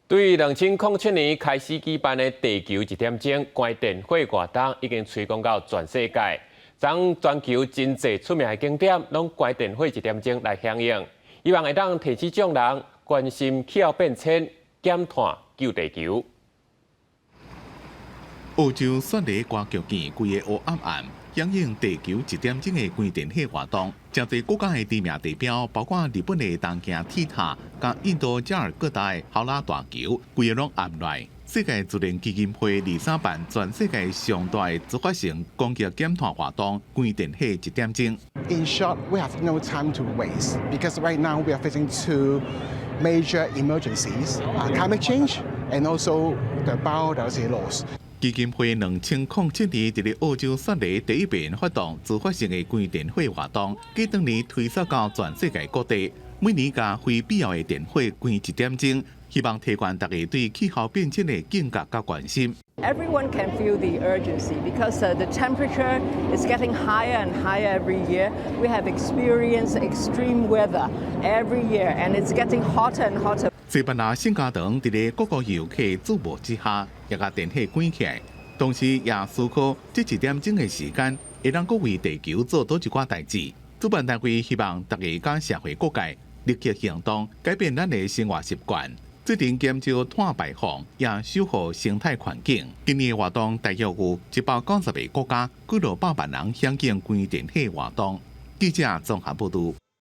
对2007年开始举办的地球1点钟关电火活动，已经推广到全世界。将全球真侪出名的景点，拢关电火1点钟来响应，希望会当提起众人关心气候变迁，减碳救地球。澳洲雪梨歌剧院规个黑暗暗，响应地球1点钟的关电火活动。真侪国家的知名代表，包括日本的东京铁塔、甲印度加尔各答的考拉大桥，规个拢暗来。世界自然基金会23办全世界上大的自发性公益减碳活动——关电火1点钟。In short, we have no time to waste because right now we are facing two major emergencies: climate change and also the biodiversity loss. 基金会2007年伫咧澳洲雪梨第一遍发动自发性的关电火活动，继当年推扫到全世界各地，每年甲非必要的电火关1点钟，希望提高大家对气候变迁的警觉甲关心。Everyone can feel the urgency because the temperature is getting higher and higher every year. We have experienced extreme weather every year, and it's getting hotter and hotter. 西班牙圣家堂伫咧各国游客注目之下，也甲电火关起来，同时也思考这1点钟的时间，会当阁为地球做多一寡代志。主办单位希望大家甲社会各界立即行动，改变咱的生活习惯。最近减少碳排放，也守护生态环境。今年的活动大约有190个国家，几600万人响应关电火活动。记者综合报道。